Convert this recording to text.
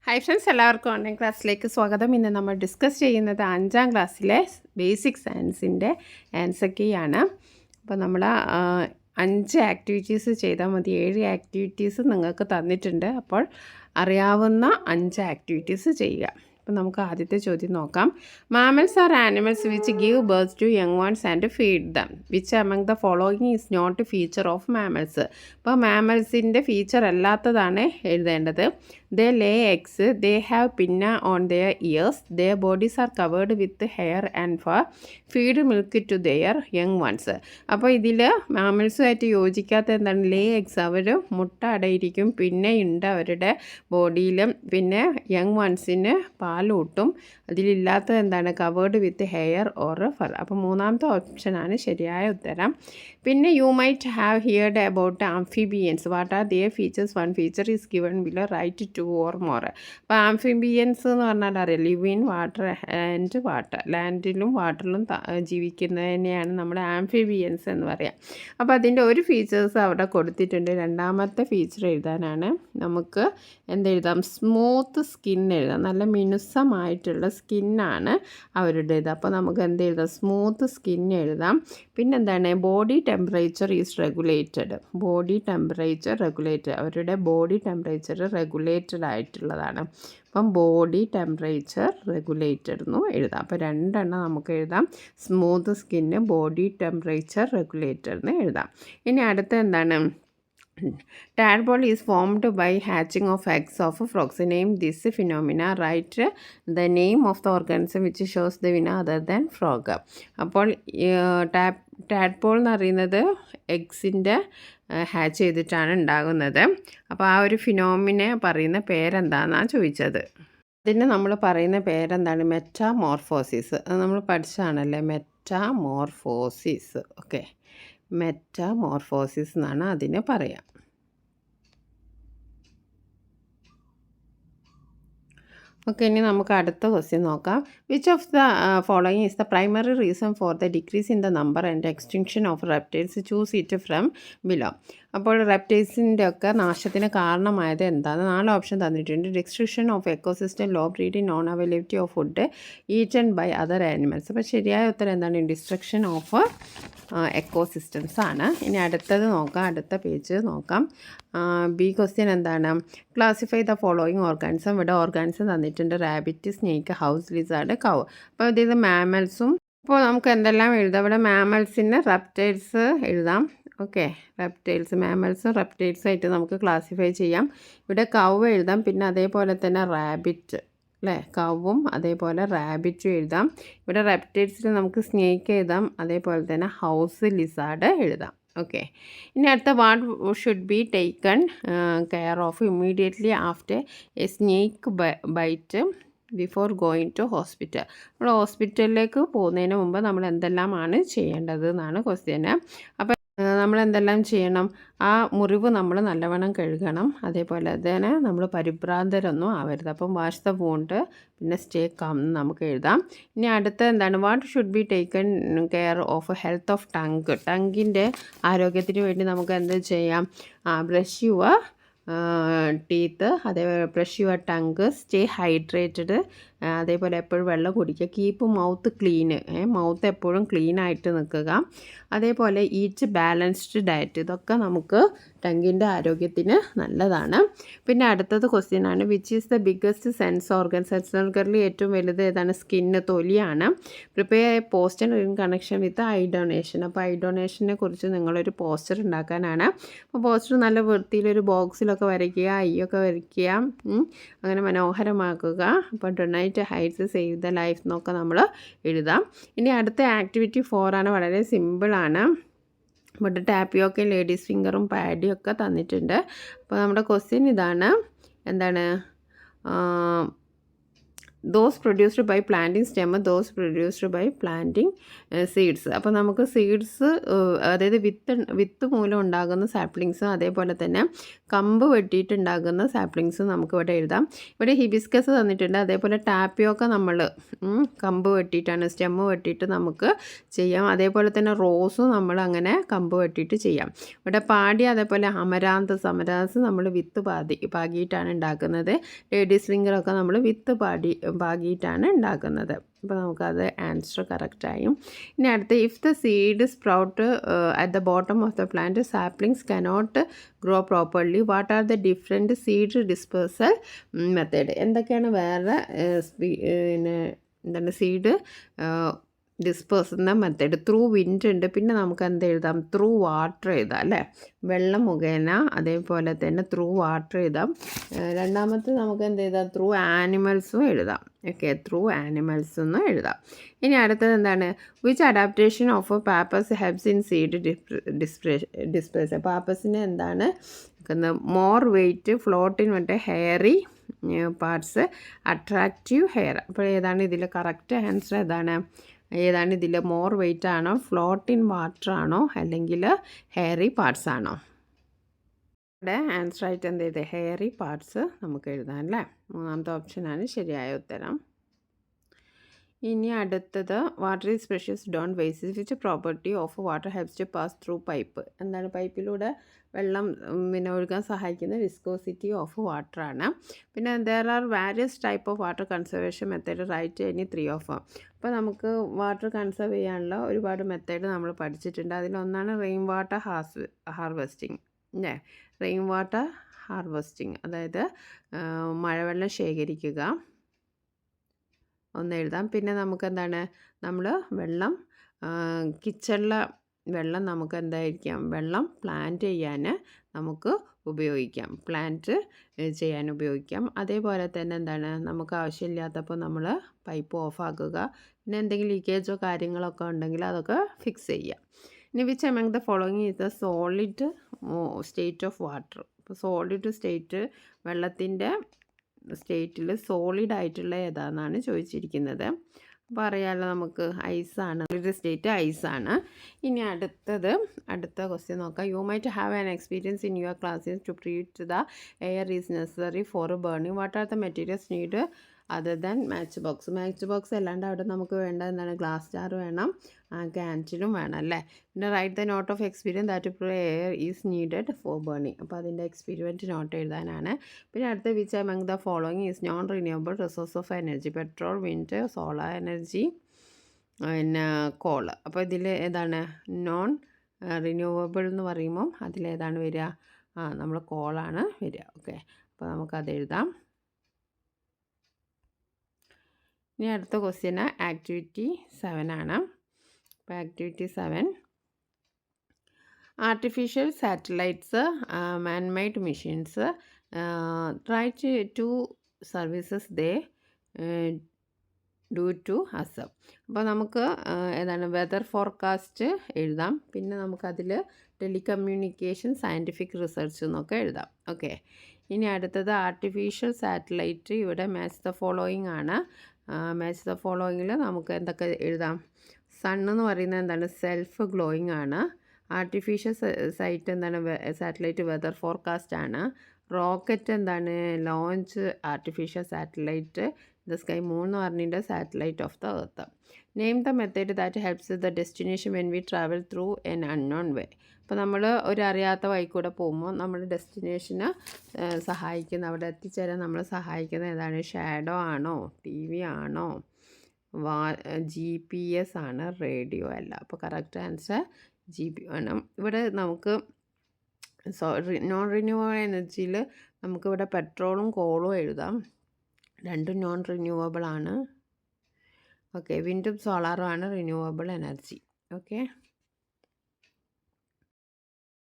Hi friends, എല്ലാവർക്കും online ക്ലാസ്സിലേക്ക് സ്വാഗതം. ഇന്ന് നമ്മൾ ഡിസ്കസ് ചെയ്യുന്നത് 5ാം ക്ലാസ്സിലെ ബേസിക് സയൻസിൻ്റെ ആൻസർ കീ ആണ്. അപ്പോൾ നമ്മൾ 5 ആക്ടിവിറ്റീസ് ചെയ്താൽ മതി. 7 ആക്ടിവിറ്റീസ് നിങ്ങൾക്ക് തന്നിട്ടുണ്ട്. അപ്പോൾ അറിയാവുന്ന 5 ആക്ടിവിറ്റീസ് ചെയ്യുക. അപ്പോൾ നമുക്ക് ആദ്യത്തെ ചോദ്യം നോക്കാം. Mammals are animals which give birth to young ones and feed them. Which among the following is not feature of mammals. അപ്പോൾ മാമൽസിൻ്റെ ഫീച്ചർ അല്ലാത്തതാണ് എഴുതേണ്ടത്. They lay eggs, they have pinna on their ears, their bodies are covered with hair and fur, feed milk to their young ones. അപ്പോൾ ഇതിൽ മാമൽസുമായിട്ട് യോജിക്കാത്ത എന്താണ്? ലേ eggs, അവർ മുട്ട അടയിരിക്കും, പിന്നെ ഉണ്ട് അവരുടെ ബോഡിയിലും, പിന്നെ യങ് വൺസിന് പാലൂട്ടും. അതിലില്ലാത്തത് എന്താണ്? Covered with hair or fur. അപ്പോൾ മൂന്നാമത്തെ ഓപ്ഷനാണ് ശരിയായ ഉത്തരം. പിന്നെ you might have heard about amphibians. What are their features? One feature is given below, write 2 or more. അപ്പോൾ ആംഫിബിയൻസ് എന്ന് പറഞ്ഞാൽ അറിയാം, live in water and water, ലാൻഡിലും വാട്ടറിലും ജീവിക്കുന്നതിനെയാണ് നമ്മൾ ആംഫിബിയൻസ് എന്ന് പറയാം. അപ്പോൾ അതിൻ്റെ ഒരു ഫീച്ചേഴ്സ് അവിടെ കൊടുത്തിട്ടുണ്ട്. രണ്ടാമത്തെ ഫീച്ചർ എഴുതാനാണ് നമുക്ക് എന്തെഴുതാം? സ്മൂത്ത് സ്കിൻ എഴുതാം. നല്ല മിനുസമായിട്ടുള്ള സ്കിന്നാണ് അവരുടേത്. അപ്പോൾ നമുക്ക് എന്തെഴുതാം? സ്മൂത്ത് സ്കിൻ എഴുതാം. പിന്നെന്താണ്? Body temperature is regulated. Body temperature regulated, അവരുടെ ബോഡി ടെമ്പറേച്ചർ റെഗുലേറ്റഡ് ആയിട്ടുള്ളതാണ്. അപ്പം ബോഡി ടെമ്പറേച്ചർ റെഗുലേറ്റഡ് എന്നും എഴുതാം. അപ്പോൾ 2 നമുക്ക് എഴുതാം. Smooth skin, body temperature regulated എന്ന് എഴുതാം. ഇനി അടുത്ത എന്താണ്? Tadpole is formed by hatching of eggs of frogs. Name this phenomena. Write the name of the organism which shows the winner other than frog. അപ്പോൾ ടാഡ്പോൾ എന്ന് പറയുന്നത് എഗ്സിൻ്റെ hatch ചെയ്തിട്ടാണ് ഉണ്ടാകുന്നത്. അപ്പോൾ ആ ഒരു ഫിനോമിനെ പറയുന്ന പേരെന്താണെന്നാണ് ചോദിച്ചത്. അതിന് നമ്മൾ പറയുന്ന പേരെന്താണ്? മെറ്റാമോർഫോസിസ്. അത് നമ്മൾ പഠിച്ചതാണല്ലേ, മെറ്റാമോർഫോസിസ്. ഓക്കെ, മെറ്റാമോർഫോസിസ് എന്നാണ് അതിന് പറയാം. ഓക്കെ, ഇനി നമുക്ക് അടുത്ത ക്വസ്റ്റ്യൻ നോക്കാം. Which of the following is the primary reason for the decrease in the number and extinction of reptiles? Choose it from below. അപ്പോൾ റെപ്റ്റൈൽസിൻ്റെ ഒക്കെ നാശത്തിന് കാരണമായത് എന്താണ്? 4 ഓപ്ഷൻ തന്നിട്ടുണ്ട്. Destruction of ecosystem, low breeding, non availability of food, eaten by other animals. അപ്പോൾ ശരിയായ ഉത്തരം എന്താണ്? ഡിസ്ട്രക്ഷൻ ഓഫ് എക്കോസിസ്റ്റംസ് ആണ്. ഇനി അടുത്തത് നോക്കാം, അടുത്ത പേജ് നോക്കാം. ബി ക്വസ്റ്റ്യൻ എന്താണ്? Classify the following organism. ഇവിടെ ഓർഗാനിസം തന്നിട്ടുണ്ട്. റാബിറ്റ്, സ്നേക്ക്, ഹൗസ് ലിസാർഡ്, കൗ. അപ്പോൾ ഇത് മാമൽസും. അപ്പോൾ നമുക്ക് എന്തെല്ലാം എഴുതാം? ഇവിടെ മാമൽസിന് റെപ്റ്റൈൽസ് എഴുതാം. ഓക്കെ, റെപ്റ്റൈൽസ്, മാമൽസും റെപ്റ്റൈൽസായിട്ട് നമുക്ക് ക്ലാസിഫൈ ചെയ്യാം. ഇവിടെ കൗ എഴുതാം. പിന്നെ അതേപോലെ തന്നെ റാബിറ്റ് അല്ലേ, കവും അതേപോലെ റാബിറ്റും എഴുതാം. ഇവിടെ റെപ്റ്റൈൽസിൽ നമുക്ക് സ്നേക്ക് എഴുതാം. അതേപോലെ തന്നെ ഹൗസ് ലിസാർഡ് എഴുതാം. ഓക്കെ, ഇനി അടുത്ത what should be taken care of immediately after a snake bite before going to hospital. നമ്മൾ ഹോസ്പിറ്റലിലേക്ക് പോകുന്നതിന് മുമ്പ് നമ്മൾ എന്തെല്ലാമാണ് ചെയ്യേണ്ടത് എന്നാണ് ക്വസ്റ്റ്യന്. അപ്പോൾ നമ്മൾ എന്തെല്ലാം ചെയ്യണം? ആ മുറിവ് നമ്മൾ നല്ലവണ്ണം കഴുകണം. അതേപോലെ തന്നെ നമ്മൾ പരിഭ്രാന്തരൊന്നും ആവരുത്. അപ്പം വാഷ് ദ വൂണ്ട്, പിന്നെ സ്റ്റേ കാം നമുക്ക് എഴുതാം. ഇനി അടുത്ത എന്താണ്? What should be taken care of health of tongue. ടങ്കിൻ്റെ ആരോഗ്യത്തിന് വേണ്ടി നമുക്ക് എന്ത് ചെയ്യാം? ബ്രഷ് യുവർ ടീത്ത്, അതേപോലെ brush your tongue, stay hydrated, അതേപോലെ എപ്പോഴും വെള്ളം കുടിക്കുക, കീപ്പ് മൗത്ത് ക്ലീന്, മൗത്ത് എപ്പോഴും ക്ലീനായിട്ട് നിൽക്കുക, അതേപോലെ ഈറ്റ് ബാലൻസ്ഡ് ഡയറ്റ്. ഇതൊക്കെ നമുക്ക് ടങ്കിൻ്റെ ആരോഗ്യത്തിന് നല്ലതാണ്. പിന്നെ അടുത്തത് ക്വസ്റ്റ്യനാണ്. Which is the biggest sense organ? Sense ഓർഗനിൽ ഏറ്റവും വലുത് ഏതാണ്? സ്കിന്ന്, തൊലിയാണ്. Prepare a poster in connection with eye donation. അപ്പോൾ ഐ ഡൊണേഷനെ കുറിച്ച് നിങ്ങളൊരു പോസ്റ്റർ ഉണ്ടാക്കാനാണ്. അപ്പോൾ പോസ്റ്റർ നല്ല വൃത്തിയിലൊരു ബോക്സിലൊക്കെ വരയ്ക്കുക, ഐയൊക്കെ വരയ്ക്കുക, അങ്ങനെ മനോഹരമാക്കുക. അപ്പോൾ donate heights, save the life എന്നൊക്കെ നമ്മൾ എഴുതാം. ഇനി അടുത്ത ആക്ടിവിറ്റി 4 ആണ്. വളരെ സിമ്പിളാണ്. ഇവിടെ ടാപ്പിയൊക്കെ, ലേഡീസ് ഫിംഗറും പാഡിയും ഒക്കെ തന്നിട്ടുണ്ട്. അപ്പോൾ നമ്മുടെ ക്വസ്റ്റ്യൻ ഇതാണ്. എന്താണ്? Those produced by planting stem, those produced by planting seeds. അപ്പോൾ നമുക്ക് സീഡ്സ് അതായത് വിത്ത് മൂലം ഉണ്ടാകുന്ന സാപ്ലിങ്സും അതേപോലെ തന്നെ കമ്പ് വെട്ടിയിട്ടുണ്ടാകുന്ന സാപ്ലിങ്സും നമുക്കിവിടെ എഴുതാം. ഇവിടെ ഹിബിസ്കസ് തന്നിട്ടുണ്ട്, അതേപോലെ ടാപ്പിയൊക്കെ നമ്മൾ കമ്പ് വെട്ടിയിട്ടാണ്, സ്റ്റെമ്മ് വെട്ടിയിട്ട് നമുക്ക് ചെയ്യാം. അതേപോലെ തന്നെ റോസും നമ്മൾ അങ്ങനെ കമ്പ് വെട്ടിയിട്ട് ചെയ്യാം. ഇവിടെ പാടി അതേപോലെ അമരാന്ത് നമ്മൾ വിത്ത് പാകിയിട്ടാണ് ഉണ്ടാക്കുന്നത്. ലേഡീസ് ഫിംഗറൊക്കെ നമ്മൾ വിത്ത് പാകിയിട്ടാണ് ഉണ്ടാക്കുന്നത്. അപ്പോൾ നമുക്കത് ആൻസർ കറക്റ്റായും. ഇനി അടുത്ത if the seed sprout at the bottom of the plant saplings cannot grow properly, what are the different seed dispersal method? എന്തൊക്കെയാണ് വേറെ പിന്നെ എന്താണ് സീഡ് ഡിസ്പേഴ്സുന്ന മെത്തേഡ്? ത്രൂ വിൻഡ് ഉണ്ട്, പിന്നെ നമുക്ക് എന്ത് എഴുതാം? ത്രൂ വാട്ടർ എഴുതാം അല്ലേ, വെള്ളം മുഖേന. അതേപോലെ തന്നെ ത്രൂ വാട്ടർ എഴുതാം. രണ്ടാമത്തെ നമുക്ക് എന്ത് എഴുതാം? ത്രൂ ആനിമൽസും എഴുതാം. ഓക്കെ, ത്രൂ ആനിമൽസ് എന്ന് എഴുതാം. ഇനി അടുത്തത് എന്താണ്? Which adaptation of pappus helps in seed disperse? പാപ്പസിന് എന്താണ് മോർ വെയിറ്റ്, ഫ്ലോട്ടിൻ മറ്റേ ഹെയറി പാർട്സ്, അട്രാക്റ്റീവ് ഹെയർ. അപ്പോൾ ഏതാണ് ഇതിൽ കറക്റ്റ് ആൻസർ? ഏതാണ് ഇതിൽ മോർ വെയിറ്റ് ആണോ, ഫ്ലോട്ട് ഇൻ വാട്ടർ ആണോ, അല്ലെങ്കിൽ ഹെയറി പാർട്സ് ആണോ? ഇവിടെ ആൻസർ ആയിട്ട് എന്ത് ചെയ്ത് ഹെയറി പാർട്സ് നമുക്ക് എഴുതാം അല്ലേ. മൂന്നാമത്തെ ഓപ്ഷനാണ് ശരിയായ ഉത്തരം. ഇനി അടുത്തത് water is precious don't waste, which property of water helps to pass through pipe? എന്താണ് പൈപ്പിലൂടെ വെള്ളം പിന്നെ ഒഴുകാൻ സഹായിക്കുന്ന വിസ്കോസിറ്റി ഓഫ് വാട്ടറാണ്. പിന്നെ there are various type of water conservation method, write any 3 of. അപ്പോൾ നമുക്ക് വാട്ടർ കൺസർവ് ചെയ്യാനുള്ള ഒരുപാട് മെത്തേഡ് നമ്മൾ പഠിച്ചിട്ടുണ്ട്. അതിലൊന്നാണ് റെയിൻ വാട്ടർ ഹാർവെസ്റ്റിംഗ് അല്ലേ. റെയിൻ വാട്ടർ ഹാർവെസ്റ്റിംഗ് അതായത് മഴവെള്ളം ശേഖരിക്കുക ഒന്ന് എഴുതാം. പിന്നെ നമുക്ക് എന്താണ്, നമ്മൾ വെള്ളം കിച്ചണിലെ വെള്ളം നമുക്ക് എന്തായിരിക്കാം, വെള്ളം പ്ലാന്റ് ചെയ്യാൻ നമുക്ക് ഉപയോഗിക്കാം, പ്ലാന്റ് ചെയ്യാൻ ഉപയോഗിക്കാം. അതേപോലെ തന്നെ എന്താണ്, നമുക്ക് ആവശ്യമില്ലാത്തപ്പോൾ നമ്മൾ പൈപ്പ് ഓഫാക്കുക. പിന്നെ എന്തെങ്കിലും ലീക്കേജോ കാര്യങ്ങളൊക്കെ ഉണ്ടെങ്കിൽ അതൊക്കെ ഫിക്സ് ചെയ്യാം. ഇനി which among the following is the solid state of water? ഇപ്പോൾ സോളിഡ് സ്റ്റേറ്റ്, വെള്ളത്തിൻ്റെ സ്റ്റേറ്റിൽ സോളിഡ് ആയിട്ടുള്ള ഏതാണെന്നാണ് ചോദിച്ചിരിക്കുന്നത്. അപ്പോൾ അറിയാമല്ലോ നമുക്ക് ഐസാണ്, സോളിഡ് സ്റ്റേറ്റ് ഐസാണ്. ഇനി അടുത്ത ക്വസ്റ്റ്യൻ നോക്കാം. You might have an experience in your classes to treat the air is necessary for burning, what are the materials need other than match box അല്ലാണ്ട് അവിടെ നമുക്ക് വേണ്ട എന്താണ്, ഗ്ലാസ് ജാർ വേണം, ക്യാൻറ്റിനും വേണം അല്ലേ. പിന്നെ write the note of experience that air is needed for burning. അപ്പോൾ അതിൻ്റെ എക്സ്പീരിമെൻറ്റ് നോട്ട് എഴുതാനാണ്. പിന്നെ അടുത്ത which among the following is non renewable resource of energy? Petrol, wind, solar energy, പിന്നെ കോൾ. അപ്പോൾ ഇതിൽ ഏതാണ് നോൺ റിന്യൂവബിൾ എന്ന് പറയുമ്പം അതിലേതാണ് വരിക? നമ്മൾ കോളാണ് വരിക. ഓക്കെ, അപ്പോൾ നമുക്കത് എഴുതാം. ഇനി അടുത്ത ക്വസ്റ്റ്യന് ആക്ടിവിറ്റി 7 ആണ്. അപ്പോൾ activity 7 artificial satellites, manmade machines, right 2 services they do to us. അപ്പോൾ നമുക്ക് ഏതാണ് വെതർ ഫോർകാസ്റ്റ് എഴുതാം. പിന്നെ നമുക്കതിൽ ടെലികമ്മ്യൂണിക്കേഷൻ, സയൻറ്റിഫിക് റിസർച്ച് എന്നൊക്കെ എഴുതാം. ഓക്കെ, ഇനി അടുത്തത് ആർട്ടിഫിഷ്യൽ സാറ്റലൈറ്റ്. ഇവിടെ മാച്ച് ദ ഫോളോയിങ് ആണ്. മാച്ച് ദ ഫോളോയിങ്ങിൽ നമുക്ക് എന്തൊക്കെ എഴുതാം? സൺ എന്ന് പറയുന്നത് എന്താണ്, സെൽഫ് ഗ്ലോയിങ് ആണ്. ആർട്ടിഫിഷ്യൽ സൈറ്റ് എന്താണ്, സാറ്റലൈറ്റ് വെതർ ഫോർകാസ്റ്റ് ആണ്. റോക്കറ്റ് എന്താണ്, launch artificial satellite the sky. 3 പറഞ്ഞിട്ട് satellite of the earth. Name the method that helps the destination when we travel through an unknown way. അപ്പോൾ നമ്മൾ ഒരു അറിയാത്ത വഴി കൂടെ പോകുമ്പോൾ നമ്മൾ ഡെസ്റ്റിനേഷന് സഹായിക്കുന്ന, അവിടെ എത്തിച്ചേരാൻ നമ്മൾ സഹായിക്കുന്ന ഏതാണ്? ഷാഡോ ആണോ, TV ആണോ, GPS ആണ്, റേഡിയോ അല്ല. അപ്പോൾ കറക്റ്റ് ആൻസർ GB ആണ്. ഇവിടെ നമുക്ക് നോൺ റിന്യൂവബിൾ എനർജിയിൽ നമുക്കിവിടെ പെട്രോളും കോളും എഴുതാം, രണ്ടും നോൺ റിന്യൂവബിൾ ആണ്. ഓക്കെ, വിൻഡും സോളാറും ആണ് റിന്യൂവബിൾ എനർജി. ഓക്കെ.